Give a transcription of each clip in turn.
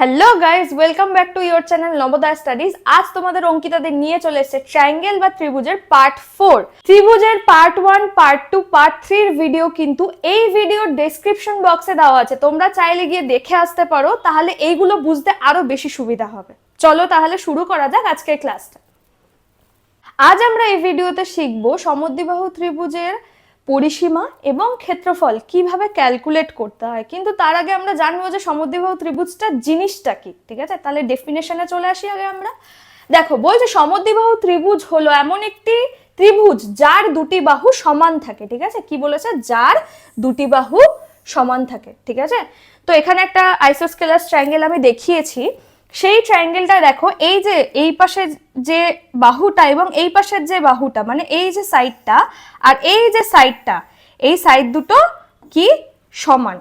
Hello guys, welcome back to your channel Navodaya studies. আজ তোমাদের অঙ্কিতাদের নিয়ে চলে এসেছে ট্রায়াঙ্গেল বা ত্রিভুজের পার্ট 4। ত্রিভুজের পার্ট 1, পার্ট 2, পার্ট 3 এর ভিডিও কিন্তু এই ভিডিওর ডেসক্রিপশন বক্সে দেওয়া আছে, তোমরা চাইলে গিয়ে দেখে আসতে পারো, তাহলে এইগুলো বুঝতে আরো বেশি সুবিধা হবে। চলো তাহলে শুরু করা যাক আজকের ক্লাসটা। আজ আমরা এই ভিডিওতে শিখবো সমদ্বিবাহু ত্রিভুজের পরিসীমা এবং ক্ষেত্রফল কিভাবে ক্যালকুলেট করতে হয়। কিন্তু তার আগে আমরা জানবো যে সমদ্বিবাহু ত্রিভুজটা জিনিসটা কি। ঠিক আছে, তাহলে ডেফিনেশনে চলে আসি আগে আমরা। দেখো, বলছে সমদ্বিবাহু ত্রিভুজ হলো এমন একটি ত্রিভুজ যার দুটি বাহু সমান থাকে। ঠিক আছে, কি বলেছে? যার দুটি বাহু সমান থাকে। ঠিক আছে, তো এখানে একটা আইসোস্কেলাস ট্রায়াঙ্গেল আমি দেখিয়েছি। সেই ট্রায়াঙ্গেলটা দেখো, এই যে এই পাশের যে বাহুটা এবং এই পাশের যে বাহুটা, মানে এই যে সাইডটা আর এই যে সাইডটা, এই সাইড দুটো কি সমান।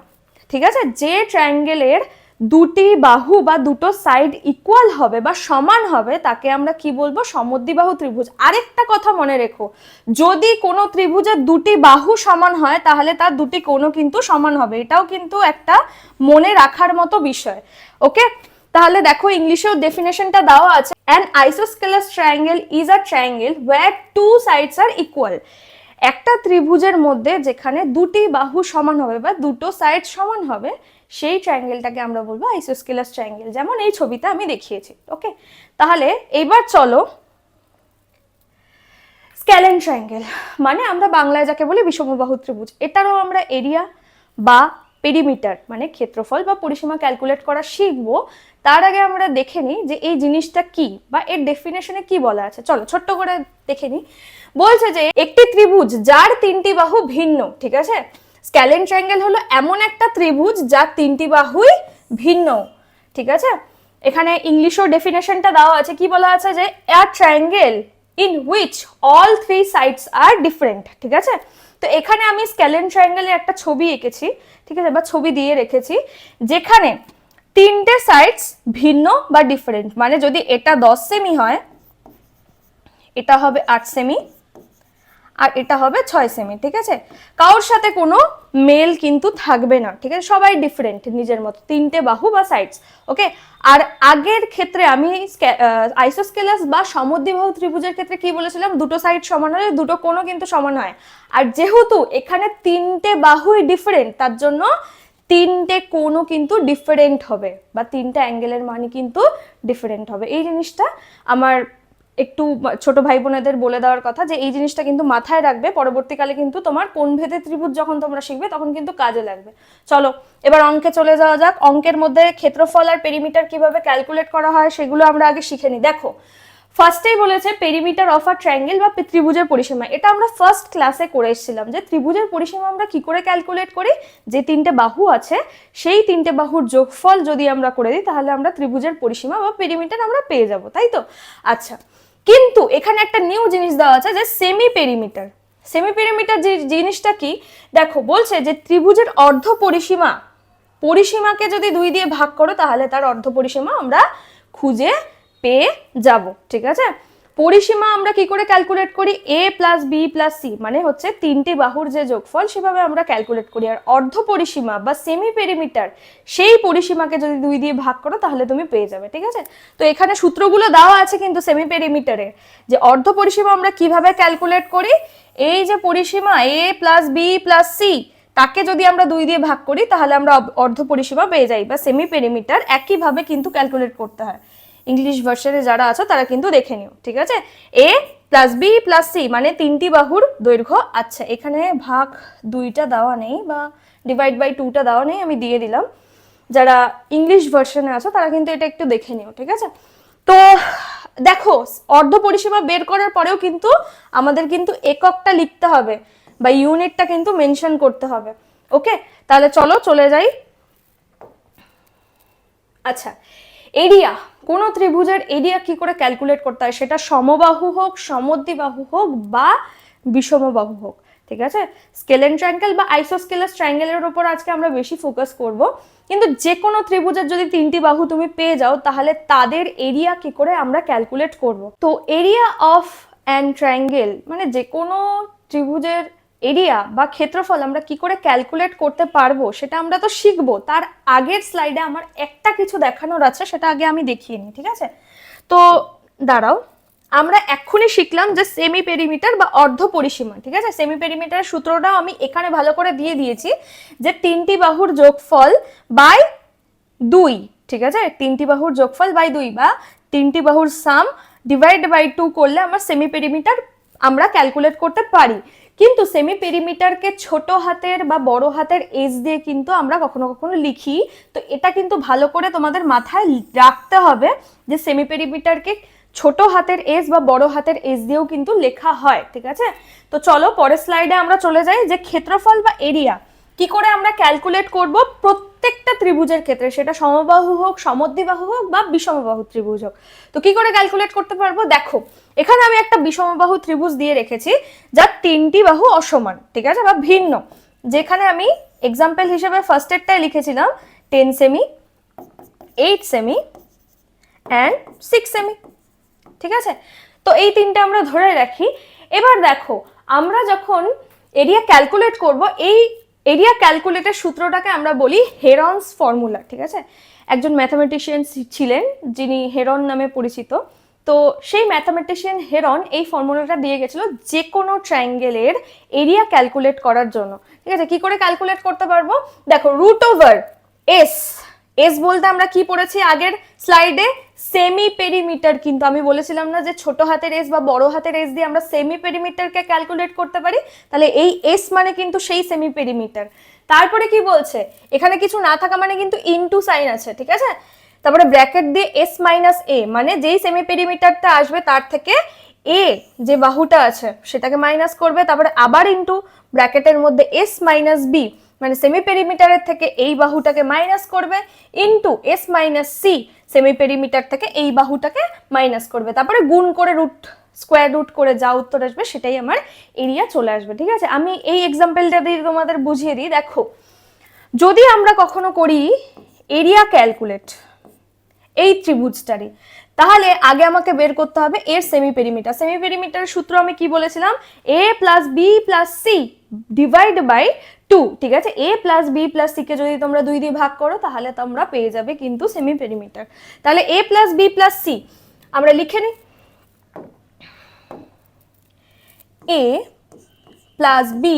ঠিক আছে, যে ট্রায়াঙ্গেলের দুটি বাহু বা দুটো সাইড ইকুয়াল হবে বা সমান হবে তাকে আমরা কি বলবো? সমদ্বিবাহু ত্রিভুজ। আরেকটা কথা মনে রেখো, যদি কোনো ত্রিভুজের দুটি বাহু সমান হয় তাহলে তার দুটি কোণও কিন্তু সমান হবে। এটাও কিন্তু একটা মনে রাখার মতো বিষয়। ওকে, তাহলে দেখো ইংলিশেও ডেফিনেশনটা দেওয়া আছে। An isosceles triangle is a triangle where two sides are equal. একটা ত্রিভুজের মধ্যে যেখানে দুটি বাহু সমান হবে বা দুটো সাইড সমান হবে, সেই ট্রায়াঙ্গেলটাকে আমরা বলবো আইসোস্কেলাস ট্রায়াঙ্গেল, যেমন এই ছবিতে আমি দেখিয়েছি। ওকে, তাহলে এবার চলো স্ক্যালেন ট্রায়াঙ্গেল, মানে আমরা বাংলায় যাকে বলি বিষমবাহু ত্রিভুজ। এটারও আমরা এরিয়া বা পেরিমিটার মানে ক্ষেত্রফল বা পরিসীমা ক্যালকুলেট করা শিখবো। তার আগে আমরা দেখে নিই যে এই জিনিসটা কি বা এর ডেফিনেশনে কি বলা আছে। চলো ছোট্ট করে দেখে নিই। বলছে যে একটি ত্রিভুজ যার তিনটি বাহু ভিন্ন। ঠিক আছে, স্ক্যালেন ট্রায়াঙ্গেল হলো এমন একটা ত্রিভুজ যার তিনটি বাহুই ভিন্ন। ঠিক আছে, এখানে ইংলিশও ডেফিনেশনটা দেওয়া আছে। কি বলা আছে? যে a triangle in which all three sides are different. ঠিক আছে, তো এখানে আমি স্ক্যালেন ট্রায়াঙ্গেলের একটা ছবি এঁকেছি। ঠিক আছে, বা ছবি দিয়ে রেখেছি, যেখানে তিনটে সাইডস ভিন্ন বা ডিফারেন্ট। মানে যদি এটা 10 সেমি হয়, এটা হবে 8 সেমি, আর এটা হবে 6 সেমি। ঠিক আছে, কারোর সাথে কোনো মেল কিন্তু থাকবে না। ঠিক আছে, সবাই ডিফারেন্ট নিজের মতো, তিনটে বাহু বা সাইডস। ওকে, আর আগের ক্ষেত্রে আমি আইসোস্কেলাস বা সমদ্বিবাহু ত্রিভুজের ক্ষেত্রে কি বলেছিলাম? দুটো সাইড সমান হলে দুটো কোণও কিন্তু সমান হয়। আর যেহেতু এখানে তিনটে বাহুই ডিফারেন্ট, তার জন্য তিনটে কোণও কিন্তু ডিফারেন্ট হবে বা তিনটে অ্যাঙ্গেলের মানই কিন্তু ডিফারেন্ট হবে। এই জিনিসটা আমার একটু ছোট ভাই বোনেদের বলে দেওয়ার কথা, যে এই জিনিসটা কিন্তু মাথায় রাখবে, পরবর্তীকালে কিন্তু তোমার কোণ ভেদে ত্রিভুজ যখন তোমরা শিখবে তখন কিন্তু কাজে লাগবে। চলো এবার অঙ্কে চলে যাওয়া যাক। অঙ্কের মধ্যে ক্ষেত্রফল আর পেরিমিটার কিভাবে ক্যালকুলেট করা হয় সেগুলো আমরা আগে শিখে নিই। দেখো, ফার্স্টেই বলেছে পেরিমিটার অফ আ ট্রায়াঙ্গেল বা ত্রিভুজের পরিসীমা। এটা আমরা ফার্স্ট ক্লাসে করে এসেছিলাম যে ত্রিভুজের পরিসীমা আমরা কি করে ক্যালকুলেট করি। যে তিনটে বাহু আছে সেই তিনটে বাহুর যোগফল যদি আমরা করে দিই তাহলে আমরা ত্রিভুজের পরিসীমা বা পেরিমিটার আমরা পেয়ে যাব, তাই তো? আচ্ছা, কিন্তু এখানে একটা নিউ জিনিস দেওয়া আছে যে সেমি পেরিমিটার। সেমি পেরিমিটার যে জিনিসটা কি? দেখো, বলছে যে ত্রিভুজের অর্ধ পরিসীমা, পরিসীমাকে যদি 2 দিয়ে ভাগ করো তাহলে তার অর্ধ পরিসীমা আমরা খুঁজে পেয়ে যাব। ঠিক আছে, পরিসীমা আমরা কি করে ক্যালকুলেট করি? a plus B plus C, মানে হচ্ছে তিনটি বাহুর যে যোগফল, সেভাবে আমরা ক্যালকুলেট করি। আর অর্ধ পরিসীমা বা সেমি পেরিমিটার, সেই পরিসীমাকে যদি 2 দিয়ে ভাগ করো তাহলে তুমি পেয়ে যাবে। ঠিক আছে, তো এখানে সূত্রগুলো দেওয়া আছে কিন্তু সেমি পেরিমিটারে, যে অর্ধ পরিসীমা আমরা কিভাবে ক্যালকুলেট করি। এই যে পরিসীমা a plus B plus C, তাকে যদি আমরা 2 দিয়ে ভাগ করি তাহলে আমরা অর্ধ পরিসীমা পেয়ে যাই বা সেমি পেরিমিটার। একইভাবে কিন্তু ক্যালকুলেট করতে হয়। ইংলিশ ভার্সনে যারা আছো তারা কিন্তু দেখে নিও। ঠিক আছে, a plus B plus C মানে তিনটি বাহুর দৈর্ঘ্য। আচ্ছা, এখানে ভাগ 2টা দেওয়া নেই বা ডিভাইড বাই 2টা দেওয়া নেই, আমি দিয়ে দিলাম। যারা ইংলিশ ভার্সনে আছো তারা কিন্তু এটা একটু দেখে নিও। ঠিক আছে, তো দেখো অর্ধ পরিসীমা বের করার পরেও কিন্তু আমাদের কিন্তু এককটা লিখতে হবে বা ইউনিটটা কিন্তু মেনশন করতে হবে। ওকে, তাহলে চলো চলে যাই। আচ্ছা, এরিয়া, কোনো ত্রিভুজের এরিয়া কি করে ক্যালকুলেট করতে হয়, সেটা সমবাহু হোক, সমদ্বিবাহু হোক বা বিষমবাহু হোক। ঠিক আছে, স্কেলেন ট্রায়াঙ্গেল বা আইসোস্কেলাস ট্রায়াঙ্গেলের উপর আজকে আমরা বেশি ফোকাস করব। কিন্তু যে কোনো ত্রিভুজের যদি তিনটি বাহু তুমি পেয়ে যাও তাহলে তাদের এরিয়া কি করে আমরা ক্যালকুলেট করব। তো এরিয়া অফ অ্যান ট্রায়াঙ্গেল মানে যে কোনো ত্রিভুজের এরিয়া বা ক্ষেত্রফল আমরা কি করে ক্যালকুলেট করতে পারবো সেটা আমরা তো শিখবো। তার আগের স্লাইডে আমার একটা কিছু দেখানোর আছে, সেটা আগে আমি দেখিয়ে নিই, ঠিক আছে? তো দাঁড়াও, আমরা এক্ষুনি শিখলাম যে সেমি পেরিমিটার বা অর্ধ পরিসীমা, ঠিক আছে? সেমি পেরিমিটারের সূত্রটাও আমি এখানে ভালো করে দিয়ে দিয়েছি, যে 3টি বাহুর যোগফল বাই 2, ঠিক আছে? 3টি বাহুর যোগফল বাই 2 বা 3টি বাহুর সাম ডিভাইড বাই 2 করলে আমরা সেমি পেরিমিটার আমরা ক্যালকুলেট করতে পারি। কিন্তু সেমি পেরিমিটারকে ছোট হাতের বা বড় হাতের এস দিয়ে কিন্তু আমরা কখনো কখনো লিখি। তো এটা কিন্তু ভালো করে তোমাদের মাথায় রাখতে হবে যে সেমি পেরিমিটারকে ছোট হাতের এস বা বড় হাতের এস দিয়েও কিন্তু লেখা হয়, ঠিক আছে? তো চলো পরের স্লাইডে আমরা চলে যাই, যে ক্ষেত্রফল বা এরিয়া কি করে আমরা ক্যালকুলেট করব প্রত্যেকটা ত্রিভুজের ক্ষেত্রে, সেটা সমবাহু হোক, সমদ্বিবাহু হোক বা বিষমবাহু ত্রিভুজ হোক। তো কি করে ক্যালকুলেট করতে পারবো, দেখো এখানে আমি একটা বিষমবাহু ত্রিভুজ দিয়ে রেখেছি যার 3টি বাহু অসমান, ঠিক আছে, বা ভিন্ন। যেখানে আমি এক্সাম্পল হিসেবে ফার্স্টেরটাই লিখেছিলাম 10 সেমি, 8 সেমি অ্যান্ড 6 সেমি, ঠিক আছে? তো এই তিনটে আমরা ধরে রাখি। এবার দেখো আমরা যখন এরিয়া ক্যালকুলেট করব, এই এরিয়া ক্যালকুলেটের সূত্রটাকে আমরা বলি হেরনস ফর্মুলা, ঠিক আছে? একজন ম্যাথামেটিশিয়ান ছিলেন যিনি হেরন নামে পরিচিত। তো সেই ম্যাথামেটিশিয়ান হেরন এই ফর্মুলাটা দিয়ে গেছিল যে কোনো ট্রায়াঙ্গেলের এরিয়া ক্যালকুলেট করার জন্য, ঠিক আছে? কি করে ক্যালকুলেট করতে পারবো, দেখো রুট ওভার এস, এস বলতে আমরা কি পড়েছি আগের স্লাইডে, সেমি পেরিমিটার। কিন্তু আমি বলেছিলাম না যে ছোট হাতের এস বা বড় হাতের এস দিয়ে আমরা সেমি পেরিমিটারকে ক্যালকুলেট করতে পারি? তাহলে এই এস মানে কিন্তু সেই সেমি পেরিমিটার। তারপরে কি বলছে, এখানে কিছু না থাকা মানে কিন্তু ইনটু সাইন আছে, ঠিক আছে? তারপরে ব্র্যাকেট দিয়ে এস মাইনাস এ, মানে যেই সেমি পেরিমিটারটা আসবে তার থেকে এ যে বাহুটা আছে সেটাকে মাইনাস করবে, তারপরে আবার ইনটু ব্র্যাকেটের মধ্যে এস মাইনাস বি, মানে সেমি পেরিমিটারের থেকে এই বাহুটাকে মাইনাস করবে, into S minus C, semi perimeter থেকে এই বাহুটাকে মাইনাস করবে, তারপরে গুণ করে রুট স্কোয়ার রুট করে যা উত্তর আসবে সেটাই আমার এরিয়া চলে আসবে, ঠিক আছে? আমি এই এক্সাম্পলটা দিয়ে তোমাদের বুঝিয়ে দিই। দেখো যদি আমরা কখনো করি এরিয়া ক্যালকুলেট এই ত্রিভুজটারই, তাহলে আগে আমাকে বের করতে হবে এর সেমি পেরিমিটার। সেমি পেরিমিটারের সূত্র আমি কি বলেছিলাম, a plus B plus C divide by 2, ঠিক আছে? a plus B plus C কে যদি তোমরা 2 দিয়ে ভাগ করো তাহলে তোমরা পেয়ে যাবে কিন্তু সেমি পেরিমিটার। তাহলে a plus B plus C আমরা লিখে নিই, a plus B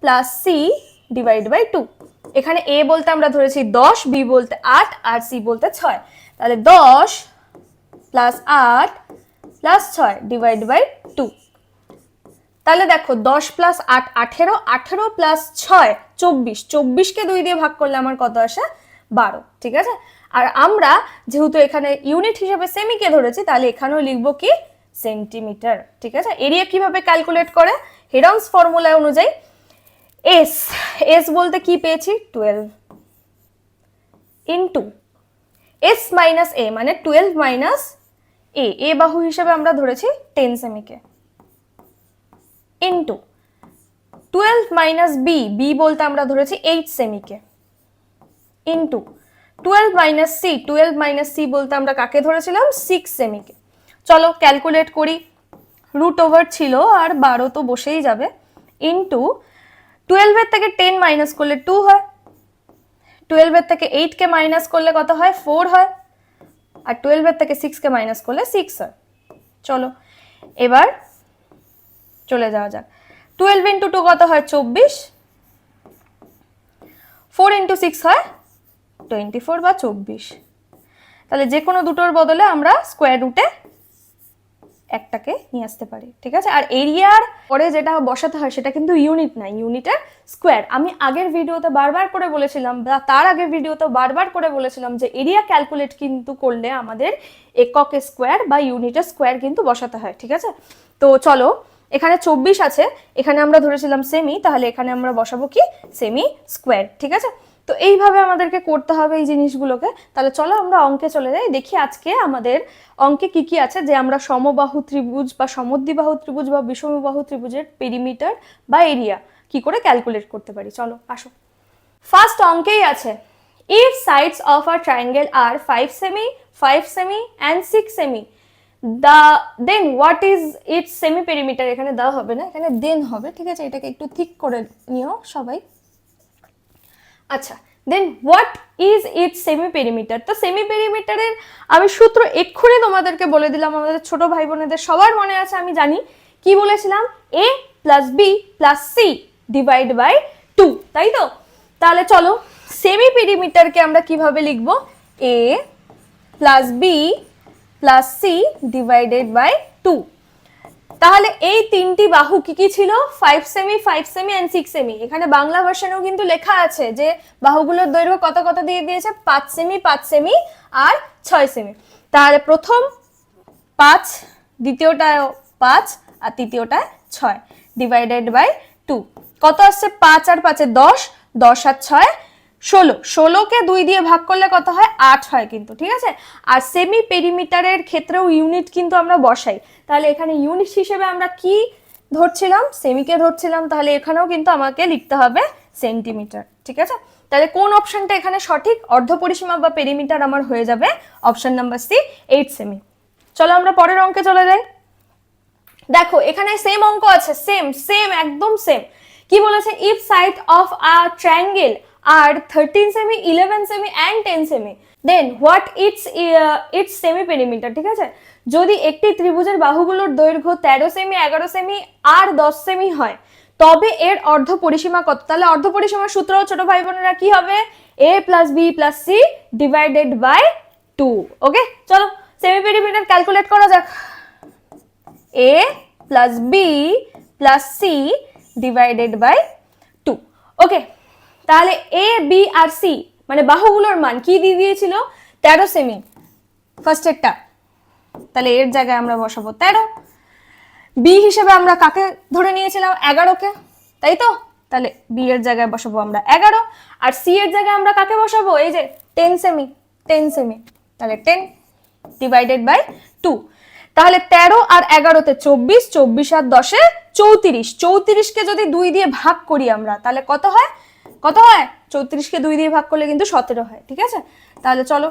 plus C divide by 2। এখানে a বলতে আমরা ধরেছি 10, b বলতে 8 আর c বলতে 6। তাহলে 10 প্লাস 8 প্লাস 6 ডিভাইড বাই 2। তাহলে দেখো 10 প্লাস 8 18, 18 প্লাস 6 24, 24কে 2 দিয়ে ভাগ করলে আমার কত আসে 12, ঠিক আছে? আর আমরা যেহেতু এখানে ইউনিট হিসেবে সেমিকে ধরেছি তাহলে এখানেও লিখবো কি সেন্টিমিটার, ঠিক আছে? এরিয়া কিভাবে ক্যালকুলেট করে, হেরনস ফর্মুলা অনুযায়ী এস, এস বলতে কি পেয়েছি 12 ইনটু এস মাইনাস এ, মানে 12 মাইনাস এ, এ বাহু হিসেবে আমরা ধরেছি 10 সেমিকে, ইনটু 12 মাইনাস বি, বি বলতে আমরা ধরেছি 8 সেমিকে, into 12 minus C, 12 minus C বলতে আমরা কাকে ধরেছিলাম 6 সেমিকে। চলো ক্যালকুলেট করি, রুট ওভার ছিল আর 12 তো বসেই যাবে, ইনটু 12 এর থেকে 10 মাইনাস করলে 2 হয়, 12 এর থেকে 8 কে মাইনাস করলে কত হয় 4 হয়, আর 12 এর থেকে 6 কে মাইনাস করলে 6 হয়। চলো এবার চলে যাওয়া যাক, 12 ইন্টু 2 কত হয় 24, 4 ইন্টু 6 হয় 24 বা 24। তাহলে যে কোনো দুটোর বদলে আমরা স্কোয়ার রুটে একটাকে নিয়ে আসতে পারি, ঠিক আছে? আর এরিয়ার পরে যেটা বসাতে হয় সেটা কিন্তু ইউনিট না, ইউনিটের স্কোয়ার। আমি আগের ভিডিওতে বারবার করে বলেছিলাম, বা তার আগের ভিডিওতে বারবার করে বলেছিলাম যে এরিয়া ক্যালকুলেট কিন্তু করলে আমাদের একক স্কোয়ার বা ইউনিটের স্কোয়ার কিন্তু বসাতে হয়, ঠিক আছে? তো চলো এখানে 24 আছে, এখানে আমরা ধরেছিলাম সেমি, তাহলে এখানে আমরা বসাবো কি সেমি স্কোয়ার, ঠিক আছে? তো এইভাবে আমাদেরকে করতে হবে এই জিনিসগুলোকে। তাহলে চলো আমরা অঙ্কে চলে যাই, দেখি আজকে আমাদের অঙ্কে কি কি আছে যে আমরা সমবাহু ত্রিভুজ বা সমদ্বিবাহু ত্রিভুজ বা বিষমবাহু ত্রিভুজের পেরিমিটার বা এরিয়া কি করে ক্যালকুলেট করতে পারি। চলো আসো, ফার্স্ট অঙ্কেই আছে if sides of a triangle are 5 সেমি, 5 সেমি অ্যান্ড 6 সেমি, then what is its semi perimeter, এখানে দা হবে না, এখানে দেন হবে, ঠিক আছে, এটাকে একটু ঠিক করে নিও সবাই। আচ্ছা, then what is its semi perimeter. তো সেমি পেরিমিটারের আমি সূত্র এক্ষুনি তোমাদেরকে বলে দিলাম, আমাদের ছোট ভাই বোনেদের সবার মনে আছে আমি জানি, কি বলেছিলাম, a plus B plus C divide by 2, তাই তো? তাহলে চলো সেমি পেরিমিটারকে আমরা কিভাবে লিখবো, a plus B plus C divided by 2। তাহলে এই তিনটি বাহু কি কি ছিল, 5 সেমি 5 সেমি এন্ড 6 সেমি। এখানে বাংলা ভার্সনেও কিন্তু লেখা আছে যে বাহুগুলোর দৈর্ঘ্য কত কত দিয়ে দিয়েছে, 5 সেমি 5 সেমি আর 6 সেমি। তাহলে প্রথম 5, দ্বিতীয়টা 5 আর তৃতীয়টা 6 ডিভাইডেড বাই 2। কত আসছে, 5 আর 5 10, 10 আর 6 16, 16কে 2 দিয়ে ভাগ করলে কত হয়, 8 হয় কিন্তু, ঠিক আছে। আর সেমি পেরিমিটারের ক্ষেত্রেও ইউনিট কিন্তু আমরা বসাই, তাহলে এখানে ইউনিট হিসেবে আমরা কি ধরছিলাম, সেমিকে ধরছিলাম, তাহলে এখানেও কিন্তু আমাকে লিখতে হবে সেন্টিমিটার, ঠিক আছে। তাহলে কোন অপশনটা এখানে সঠিক, অর্ধ পরিসীমা বা পেরিমিটার আমার হয়ে যাবে অপশন নাম্বার সি, 8 সেমি। চলো আমরা পরের অঙ্কে চলে যাই। দেখো এখানে সেম অঙ্ক আছে, সেম সেম একদম সেম। কি বলেছে, if side of a triangle are 13 সেমি 11 সেমি এন্ড 10 সেমি then what its semi perimeter, ঠিক আছে। যদি একটি ত্রিভুজের বাহুগুলোর দৈর্ঘ্য 13 সেমি 11 সেমি আর 10 সেমি হয় তবে এর অর্ধ পরিসীমা কত। তাহলে অর্ধ পরিসীমার সূত্র ছোট ভাই বোনেরা কি হবে, a plus B plus C divided by 2। Okay, চলো সেমি পেরিমিটার ক্যালকুলেট করা যাক। a plus B plus C divided by 2। Okay, তাহলে a b আর c মানে বাহুগুলোর মান কি দিয়ে দিয়েছিল, 13 সেমি ফার্স্টেরটা, তাহলে এর জায়গায় আমরা বসাবো 13। বি হিসেবে আমরা কাকে ধরে নিয়েছিলাম, 11কে, তাই তো, তাহলে বি এর জায়গায় বসাবো আমরা 11। আর সি এর জায়গায় আমরা কাকে বসাবো, এই যে 10 সেমি 10 সেমি, তাহলে 10 ডিভাইডেড বাই 2। তাহলে 13 আর 11তে 24, 24 আর 10-এ 34, 34কে যদি 2 দিয়ে ভাগ করি আমরা তাহলে কত হয়, কত হয়, 34কে 2 দিয়ে ভাগ করলে কিন্তু 17 হয়, ঠিক আছে। তাহলে চলো,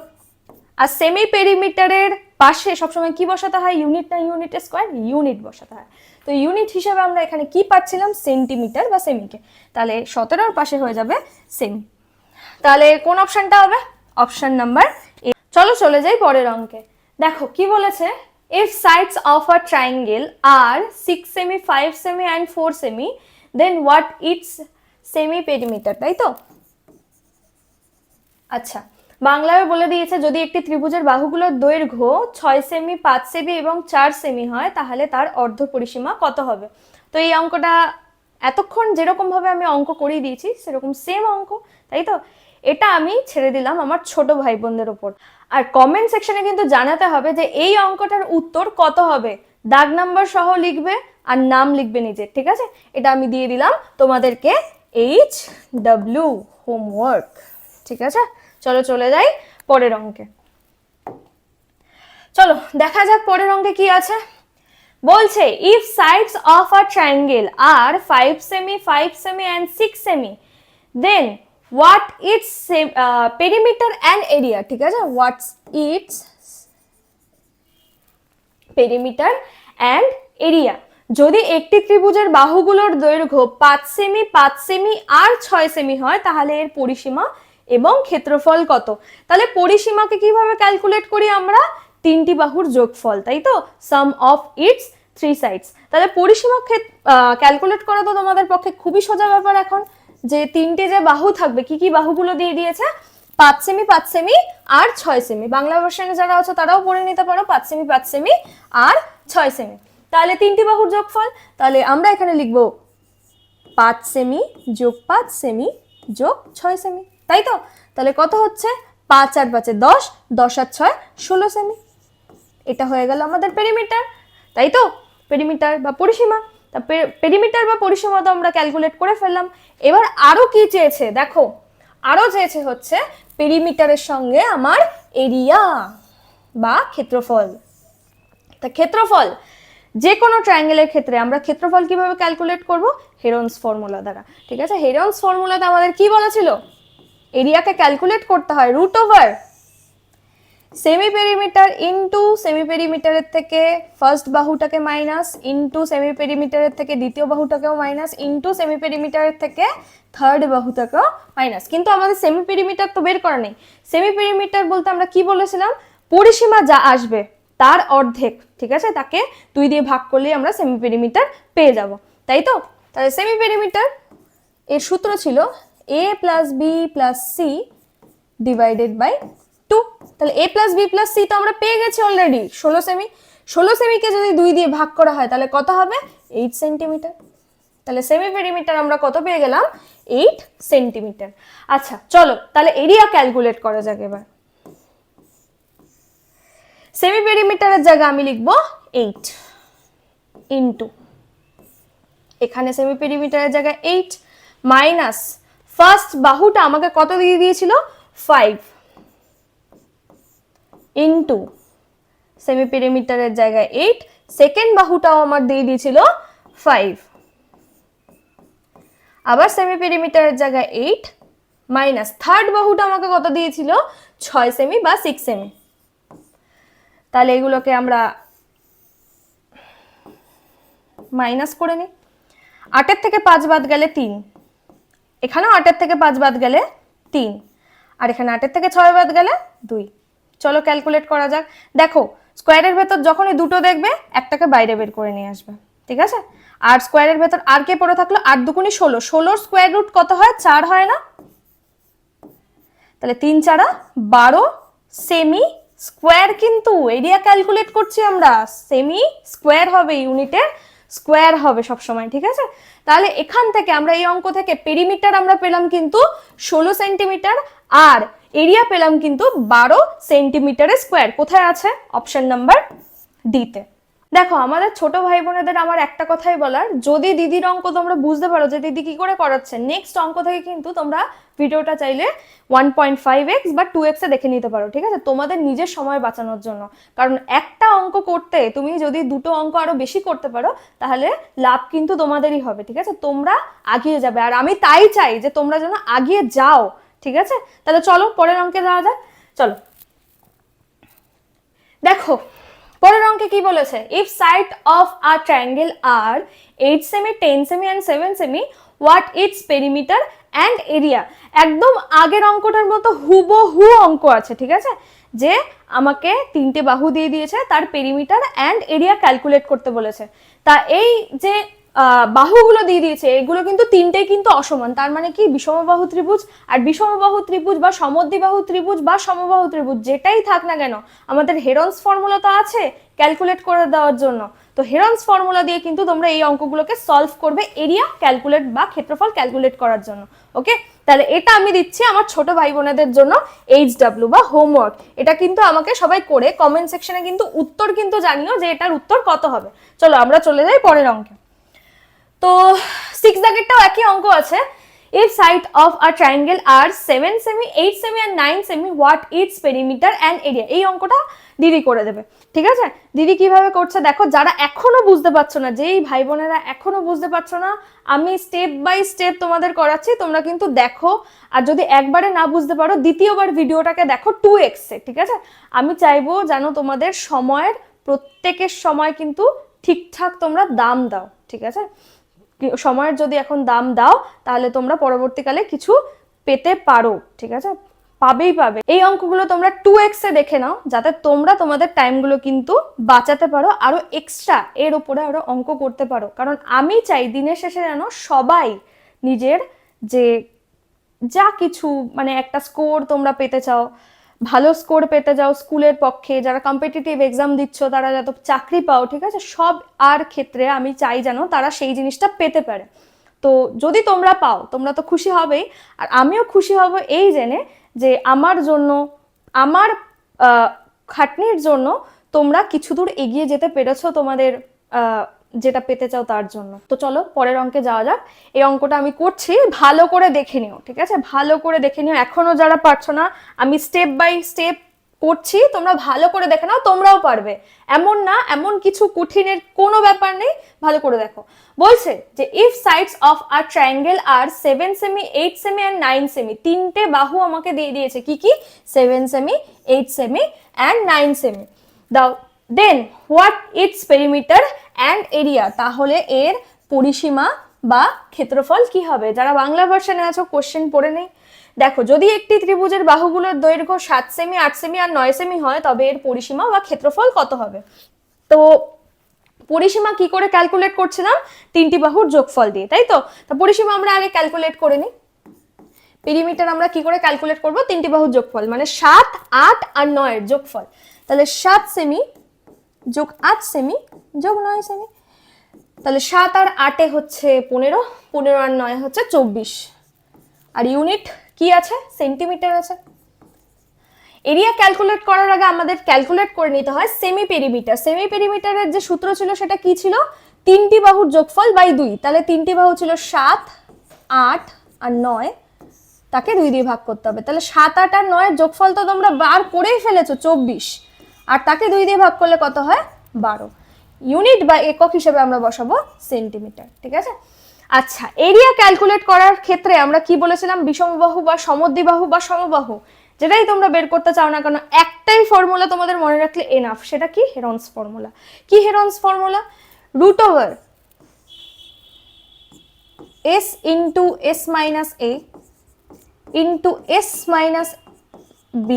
আর সেমি পেরিমিটারের পাশে সবসময় কি বসাতে হয়, ইউনিট না ইউনিট স্কয়ার, ইউনিট বসাতে হয়। তো ইউনিট হিসাবে আমরা এখানে কি পাচ্ছিলাম, সেন্টিমিটার বা সেমিকে, তাহলে 17-র পাশে হয়ে যাবে সেমি। তাহলে কোন অপশনটা হবে, অপশন নাম্বার এ। চলো চলে যাই পরের অঙ্কে। দেখো কি বলেছে, if sides of a triangle are 6 semi 5 semi and 4 semi then what its semi perimeter, তাই তো। আচ্ছা, বাংলায় বলে দিয়েছে যদি একটি ত্রিভুজের বাহুগুলোর দৈর্ঘ্য 6 সেমি 5 সেমি এবং 4 সেমি হয় তাহলে তার অর্ধ পরিসীমা কত হবে। তো এই অঙ্কটা এতক্ষণ যেরকম ভাবে আমি অঙ্ক করিয়ে দিয়েছি সেরকম সেম অঙ্ক, তাই তো। এটা আমি ছেড়ে দিলাম আমার ছোট ভাই বোনদের ওপর, আর কমেন্ট সেকশনে কিন্তু জানাতে হবে যে এই অঙ্কটার উত্তর কত হবে, দাগ নাম্বার সহ লিখবে আর নাম লিখবে নিজের, ঠিক আছে। এটা আমি দিয়ে দিলাম তোমাদেরকে HW হোমওয়ার্ক, ঠিক আছে। চলো চলে যাই পরের অঙ্কে। চলো দেখা যাক পরের অঙ্কে কি আছে। বলছে if sides of a triangle are 5 সেমি 5 সেমি এন্ড 6 সেমি then what it's perimeter and area, ঠিক আছে, what's its perimeter and area. যদি একটি ত্রিভুজের বাহুগুলোর দৈর্ঘ্য 5 সেমি 5 সেমি আর 6 সেমি হয় তাহলে এর পরিসীমা এবং ক্ষেত্রফল কত। তাহলে পরিসীমাকে কিভাবে ক্যালকুলেট করি আমরা, তিনটি বাহুর যোগফল, তাই তো, সাম অফ ইটস 3 সাইডস। তাহলে পরিসীমা ক্যালকুলেট করা তো তোমাদের পক্ষে খুবই সোজা ব্যাপার এখন, যে তিনটে যে বাহু থাকবে, কি কি বাহুগুলো দিয়ে দিয়েছে, 5 সেমি 5 সেমি আর 6 সেমি। বাংলা ভার্সনে যারা আছে তারাও পড়ে নিতে পারো, 5 সেমি 5 সেমি আর 6 সেমি। তাহলে তিনটি বাহুর যোগফল, তাহলে আমরা এখানে লিখবো 5 সেমি যোগ 5 সেমি যোগ 6 সেমি, তাই তো। তাহলে কত হচ্ছে, 5 আর 5-এ 10, 10 আর 6 16 সেমি। এটা হয়ে গেল আমাদের পেরিমিটার, তাই তো, পেরিমিটার বা পরিসীমা। তা পেরিমিটার বা পরিসীমা তো আমরা ক্যালকুলেট করে ফেললাম। এবার আরো কি চেয়েছে দেখো, আরো চেয়েছে হচ্ছে পেরিমিটারের সঙ্গে আমার এরিয়া বা ক্ষেত্রফল। তা ক্ষেত্রফল যে কোনো ট্রায়াঙ্গেলের ক্ষেত্রে আমরা ক্ষেত্রফল কিভাবে ক্যালকুলেট করব, হেরনস ফর্মুলা দ্বারা, ঠিক আছে। হেরনস ফর্মুলাতে আমাদের কি বলা ছিল, এরিয়াকে ক্যালকুলেট করতে হয় √/, সেমি পেরিমিটার ইনটু সেমি পেরিমিটারের থেকে ফার্স্ট বাহুটাকে মাইনাস, ইনটু সেমি পেরিমিটারের থেকে দ্বিতীয় বাহুটাকেও মাইনাস, ইনটু সেমি পেরিমিটারের থেকে থার্ড বাহুটাকেও মাইনাস। কিন্তু আমাদের সেমি পেরিমিটার তো বের করা নেই। সেমি পেরিমিটার বলতে আমরা কি বলেছিলাম, পরিসীমা যা আসবে তার অর্ধেক, ঠিক আছে, তাকে 2 দিয়ে ভাগ করলেই আমরা সেমি পেরিমিটার পেয়ে যাব, তাই তো। তাহলে সেমি পেরিমিটার এর সূত্র ছিল a plus B plus C divided by 2। তাহলে a plus B plus C তো আমরা পেয়ে গেছি অলরেডি 16 সেমি। 16 সেমিকে যদি 2 দিয়ে ভাগ করা হয় তাহলে কত হবে, 8 সেন্টিমিটার। তাহলে সেমি পেরিমিটার আমরা কত পেয়ে গেলাম, 8 সেন্টিমিটার। আচ্ছা চলো তাহলে এরিয়া ক্যালকুলেট করা যাক এবার। সেমি পেরিমিটারের জায়গায় আমি লিখবো 8 ইনটু, এখানে সেমি পেরিমিটারের জায়গায় 8 মাইনাস ফার্স্ট বাহুটা আমাকে কত দিয়ে দিয়েছিল, 5 ইনটু সেমি পেরিমিটারের জায়গায় 8, সেকেন্ড বাহুটাও আমার দিয়ে দিয়েছিল 5, আবার সেমি পেরিমিটারের জায়গায় 8 মাইনাস থার্ড বাহুটা আমাকে কত দিয়েছিল, 6 সেমি বা 6 সেমি। তাহলে এগুলোকে আমরা মাইনাস করে নিই। 8 থেকে 5 বাদ গেলে 3, এখানেও 8 থেকে 5 বাদ গেলে 3, আর এখানে 8 থেকে 6 বাদ গেলে 2। চলো ক্যালকুলেট করা যাক। দেখো স্কোয়ারের ভেতর যখনই দুটো দেখবে একটাকে বাইরে বের করে নিয়ে আসবে, ঠিক আছে। আর স্কোয়ারের ভেতর আর কে পড়ে থাকলো, 8 দুগুণী 16, 16 স্কোয়ার রুট কত হয়, 4 হয় না। তাহলে 3 4 12 সেমি স্কোয়ার, কিন্তু এরিয়া ক্যালকুলেট করছি আমরা, সেমি স্কোয়ার হবে, ইউনিটের স্কোয়ার হবে সব সময়, ঠিক আছে। তাহলে এখান থেকে আমরা এই অঙ্ক থেকে পেরিমিটার আমরা পেলাম কিন্তু 16 সেন্টিমিটার, আর এরিয়া পেলাম কিন্তু 12 সেন্টিমিটারের স্কোয়ার। কোথায় আছে, অপশন নাম্বার ডিতে। দেখো আমাদের ছোট ভাই বোনেদের আমার একটা কথাই বলার, যদি দিদির অঙ্ক তোমরা বুঝতে পারো যে দিদি কি করে করাচ্ছে, নেক্সট অঙ্ক থেকে কিন্তু তোমরা ভিডিওটা চাইলে 1.5x বা 2x এ দেখে নিতে পারো, ঠিক আছে, তোমাদের নিজের সময় বাঁচানোর জন্য। কারণ একটা অঙ্ক করতে তুমি যদি দুটো অঙ্ক আরো বেশি করতে পারো তাহলে লাভ কিন্তু তোমাদেরই হবে, ঠিক আছে, তোমরা আগিয়ে যাবে। আর আমি তাই চাই যে তোমরা যেন আগিয়ে যাও, ঠিক আছে। তাহলে চলো পরের অঙ্কে যাওয়া যাক। চলো দেখো পরের অঙ্কে কি বলেছে, if side of a triangle are 8 সেমি 10 সেমি এন্ড 7 সেমি, what it's perimeter and area. একদম আগের অঙ্কটার মতো হুবহু অঙ্ক আছে, ঠিক আছে, যে আমাকে 3টে বাহু দিয়ে দিয়েছে, তার পেরিমিটার অ্যান্ড এরিয়া ক্যালকুলেট করতে বলেছে। তা এই যে বাহুগুলো দিয়ে দিয়েছে এগুলো কিন্তু 3টেই কিন্তু অসমান, তার মানে কি বিষমবাহু ত্রিভুজ। আর বিষমবাহু ত্রিভুজ বা সমদ্বিবাহু ত্রিভুজ বা সমবাহু ত্রিভুজ যেটাই থাক না কেন, আমাদের হেরনস ফর্মুলা তো আছে ক্যালকুলেট করে দেওয়ার জন্য। তো হেরনস ফর্মুলা দিয়ে কিন্তু তোমরা এই অঙ্কগুলোকে সলভ করবে এরিয়া ক্যালকুলেট বা ক্ষেত্রফল ক্যালকুলেট করার জন্য। ওকে, তাহলে এটা আমি দিচ্ছি আমার ছোট ভাই বোনেদের জন্য HW বা হোমওয়ার্ক। এটা কিন্তু আমাকে সবাই করে কমেন্ট সেকশনে কিন্তু উত্তর কিন্তু জানিও যে এটার উত্তর কত হবে। চলো আমরা চলে যাই পরের অঙ্কে। তো 6 দাগেরটাও একই অঙ্ক আছে, if side of a triangle are 7 সেমি 8 semi and 9 semi, what its perimeter and area। এই অঙ্কটা দিদি করে দেবে, ঠিক আছে। দিদি কিভাবে করছে দেখো, যারা এখনো বুঝতে পারছো না, যেই ভাই বোনেরা এখনো বুঝতে পারছো না, আমি স্টেপ বাই স্টেপ তোমাদের করাচ্ছি, তোমরা কিন্তু দেখো। আর যদি একবারে না বুঝতে পারো দ্বিতীয়বার ভিডিওটাকে দেখো 2x এ, ঠিক আছে। আমি চাইবো যেন তোমাদের সময়ের প্রত্যেকের সময় কিন্তু ঠিকঠাক তোমরা দাম দাও, ঠিক আছে। সময়ের যদি এখন দাম দাও তাহলে তোমরা পরবর্তীকালে কিছু পেতে পারো, ঠিক আছে, পাবেই পাবে। এই অঙ্কগুলো তোমরা 2x এ দেখে নাও যাতে তোমরা তোমাদের টাইমগুলো কিন্তু বাঁচাতে পারো, আরো এক্সট্রা এর উপরে আরো অঙ্ক করতে পারো। কারণ আমি চাই দিনের শেষে যেন সবাই নিজের যে যা কিছু মানে একটা স্কোর তোমরা পেতে চাও, ভালো স্কোর পেতে যাও স্কুলের পক্ষে, যারা কম্পিটিটিভ এক্সাম দিচ্ছ তারা যত চাকরি পাও, ঠিক আছে, সব আর ক্ষেত্রে আমি চাই যেন তারা সেই জিনিসটা পেতে পারে। তো যদি তোমরা পাও তোমরা তো খুশি হবেই, আর আমিও খুশি হব এই জেনে যে আমার জন্য, আমার খাটনির জন্য তোমরা কিছু দূর এগিয়ে যেতে পেরেছো তোমাদের যেটা পেতে চাও তার জন্য। তো চলো পরের অঙ্কে যাওয়া যাক। এই অঙ্কটা আমি করছি, ভালো করে দেখে নিও, ঠিক আছে, ভালো করে দেখে নিও। এখনো যারা পারছো না, আমি স্টেপ বাই স্টেপ করছি, তোমরা ভালো করে দেখে নাও, তোমরাও পারবে। এমন না, এমন কিছু কঠিনের কোনো ব্যাপার নেই, ভালো করে দেখো। বলছে যে if sides of a triangle are 7 সেমি, 8 সেমি অ্যান্ড 9 সেমি, তিনটে বাহু আমাকে দিয়ে দিয়েছে, কি কি? 7 সেমি, 8 সেমি অ্যান্ড 9 সেমি। দাও then what it's perimeter and area, তাহলে এর পরিসীমা বা ক্ষেত্রফল কি হবে? যারা বাংলা ভার্সনে আছো কোশ্চেন পড়ে নেই। দেখো, যদি একটি ত্রিভুজের বাহুগুলোর দৈর্ঘ্য 7 সেমি, 8 সেমি আর 9 সেমি হয়, তবে এর পরিসীমা বা ক্ষেত্রফল কত হবে? তো পরিসীমা কি করে ক্যালকুলেট করছিলাম? তিনটি বাহুর যোগফল দিয়ে, তাই তো? তা পরিসীমা আমরা আগে ক্যালকুলেট করে নিই। পেরিমিটার আমরা কি করে ক্যালকুলেট করব? তিনটি বাহুর যোগফল, মানে 7, 8 আর 9 এর যোগফল। তাহলে 7 সেমি যোগ 8 সেমি যোগ 9 সেমি, তাহলে 7 আর 8 হচ্ছে 15, 15 আর 9 হচ্ছে 24, আর ইউনিট কি আছে? সেন্টিমিটার আছে। এরিয়া ক্যালকুলেট করার আগে আমাদের ক্যালকুলেট করে নিতে হয় সেমি পেরিমিটার। সেমি পেরিমিটারের যে সূত্র ছিল সেটা কি ছিল? তিনটি বাহুর যোগফল বাই 2। তাহলে তিনটি বাহু ছিল 7, 8 আর 9, তাকে 2 দিয়ে ভাগ করতে হবে। তাহলে 7, 8 আর 9 এর যোগফল তো তোমরা বার করেই ফেলেছো, 24, আর তাকে 2 দিয়ে ভাগ করলে কত হয়? 12। ইউনিট বা একক হিসেবে আমরা বসাবো সেন্টিমিটার, ঠিক আছে? আচ্ছা, এরিয়া ক্যালকুলেট করার ক্ষেত্রে আমরা কি বলেছিলাম? বিষমবাহু বা সমদ্বিবাহু বা সমবাহু, যেটাই তোমরা বের করতে চাও না কেন, একটাই ফর্মুলা তোমাদের মনে রাখলে এনাফ। সেটা কি? Heron's formula. কি Heron's formula? Root over s into s minus a into s minus b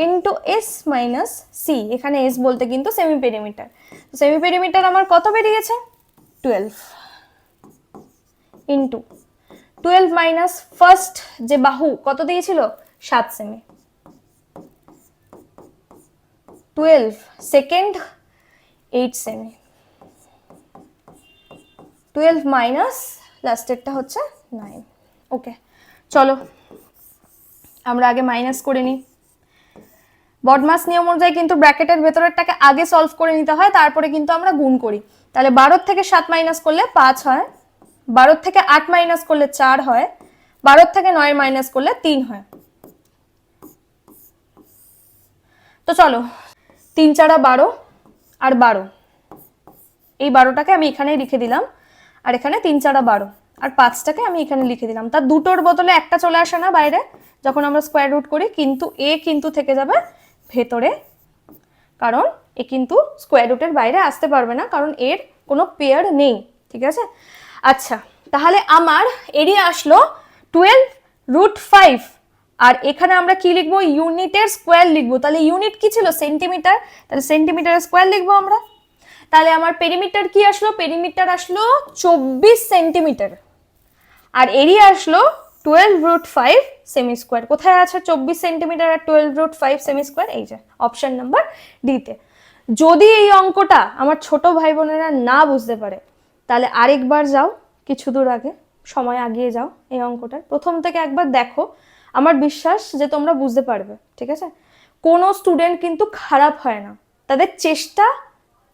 into s minus c। এখানে s বলতে কিন্তু সেমি পেরিমিটার। সেমি পেরিমিটার আমার কত বেরিয়েছে? 12 ইন্টু 12 মাইনাস ফার্স্ট যে বাহু কত দিয়েছিল? 7 সেমি, 12 সেকেন্ড 8 সেমি, 12 মাইনাস লাস্টেরটা হচ্ছে 9। ওকে, চলো আমরা আগে মাইনাস করে নিই। বডমাস নিয়ম অনুযায়ী কিন্তু ব্র্যাকেটের ভেতরেরটাকে আগে সলভ করে নিতে হয়, তারপরে কিন্তু আমরা গুণ করি। তাহলে 12 থেকে 7 মাইনাস করলে 5 হয়, 12 থেকে 8 মাইনাস করলে 4 হয়, 12 থেকে 9 মাইনাস করলে 3 হয়। তো চলো, 3 4 12 আর 12, এই 12টাকে আমি এখানেই লিখে দিলাম, আর এখানে 3 4 12 আর 5টাকে আমি এখানে লিখে দিলাম। তার দুটোর বদলে একটা চলে আসে না বাইরে যখন আমরা স্কোয়ার রুট করি? কিন্তু এ কিন্তু থেকে যাবে ভেতরে, কারণ এ কিন্তু স্কোয়ার রুটের বাইরে আসতে পারবে না, কারণ এর কোনো পেয়ার নেই, ঠিক আছে? আচ্ছা, তাহলে আমার এরিয়া আসলো 12 রুট 5, আর এখানে আমরা কি লিখবো? ইউনিটের স্কোয়ার লিখবো। তাহলে ইউনিট কি ছিল? সেন্টিমিটার, তাহলে সেন্টিমিটারের স্কোয়ার লিখবো আমরা। তাহলে আমার পেরিমিটার কি আসলো? পেরিমিটার আসলো 24 সেন্টিমিটার, আর এরিয়া আসলো 12 রুট 5 সেমি স্কোয়ার। কোথায় আছে 24 সেন্টিমিটার আর 12 রুট 5 সেমি স্কোয়ার? এই যে অপশন নাম্বার ডিতে। যদি এই অঙ্কটা আমার ছোট ভাই বোনেরা না বুঝতে পারে, তাহলে আরেকবার যাও, কিছু দূর আগে, সময় আগিয়ে যাও, এই অঙ্কটার প্রথম থেকে একবার দেখো। আমার বিশ্বাস যে তোমরা বুঝতে পারবে, ঠিক আছে? কোনো স্টুডেন্ট কিন্তু খারাপ হয় না, তাদের চেষ্টা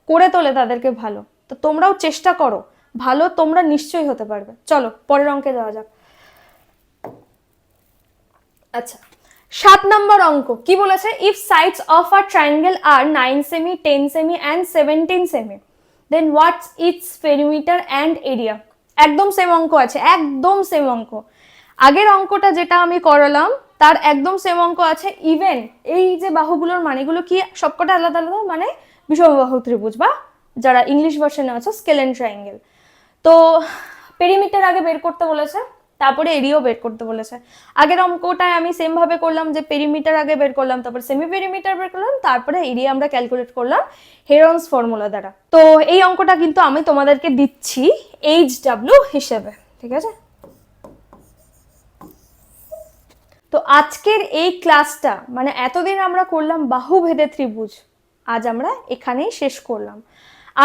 করে তোলে তাদেরকে ভালো। তো তোমরাও চেষ্টা করো ভালো, তোমরা নিশ্চয়ই হতে পারবে। চলো পরের অঙ্কে যাওয়া যাক। আচ্ছা, 7 নম্বর অঙ্ক কি বলেছে? If sides of a triangle are 9 সেমি, 10 সেমি অ্যান্ড 17 সেমি, then what's its perimeter and area. একদম সেম অঙ্ক আছে, একদম সেম অঙ্ক। আগের অঙ্কটা যেটা আমি করালাম তার একদম সেম অঙ্ক আছে। ইভেন এই যে বাহুগুলোর মানেগুলো কি সবকটা আলাদা আলাদা, মানে বিষমবাহু ত্রিভুজ, বা যারা ইংলিশ ভার্সনে আছে স্কেলেন ট্রায়াঙ্গেল। তো পেরিমিটার আগে বের করতে বলেছে, তারপরে এরিয়াও বের করতে বলেছে। আগের অঙ্কটায় আমি সেম ভাবে করলাম যে পেরিমিটার আগে বের করলাম, তারপর সেমি পেরিমিটার বের করলাম, তারপরে এরিয়া আমরা ক্যালকুলেট করলাম হেরনস ফর্মুলা দ্বারা। তো এই অঙ্কটা কিন্তু আমি তোমাদেরকে দিচ্ছি HW হিসেবে, ঠিক আছে? তো আজকের এই ক্লাসটা, মানে এতদিন আমরা করলাম বাহুভেদে ত্রিভুজ, আজ আমরা এখানেই শেষ করলাম।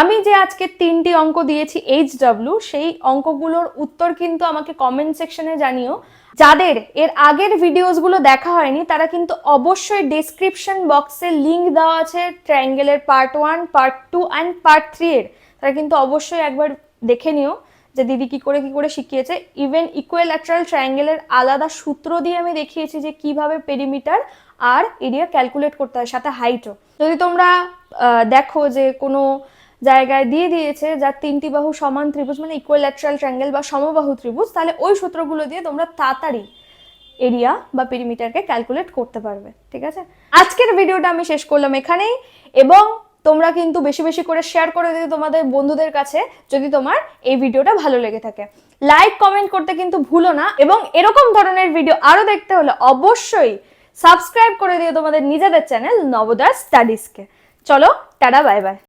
আমি যে আজকে 3টি অঙ্ক দিয়েছি HW, সেই অঙ্কগুলোর উত্তর কিন্তু আমাকে কমেন্ট সেকশনে জানিও। যাদের এর আগের ভিডিওসগুলো দেখা হয়নি তারা কিন্তু অবশ্যই ডেসক্রিপশন বক্সে লিঙ্ক দেওয়া আছে ট্রায়াঙ্গেলের পার্ট 1, পার্ট 2 অ্যান্ড পার্ট 3 এর, তারা কিন্তু অবশ্যই একবার দেখে নিও যে দিদি কি করে শিখিয়েছে। ইভেন ইকুইল্যাটারাল ট্রায়াঙ্গেলের আলাদা সূত্র দিয়ে আমি দেখিয়েছি যে কিভাবে পেরিমিটার আর এরিয়া ক্যালকুলেট করতে হয়, সাথে হাইটও। যদি তোমরা দেখো যে কোনো জায়গায় দিয়ে দিয়েছে যার 3টি বাহু সমান ত্রিভুজ মানে ইকুয়ালেটারাল ট্রায়াঙ্গেল বা সমবাহু ত্রিভুজ, তাহলে ওই সূত্রগুলো দিয়ে তোমরা তাড়াতাড়ি এরিয়া বা পেরিমিটারকে ক্যালকুলেট করতে পারবে। ঠিক আছে, আজকের ভিডিওটা আমি শেষ করলাম এখানেই, এবং তোমরা কিন্তু বেশি বেশি করে শেয়ার করে দিও তোমাদের বন্ধুদের কাছে যদি তোমার এই ভিডিওটা ভালো লেগে থাকে। লাইক কমেন্ট করতে কিন্তু ভুলো না, এবং এরকম ধরনের ভিডিও আরো দেখতে হলে অবশ্যই সাবস্ক্রাইব করে দিও তোমাদের নিজেদের চ্যানেল নবোদয় স্টাডিজকে। চলো, টাটা, বাই বাই।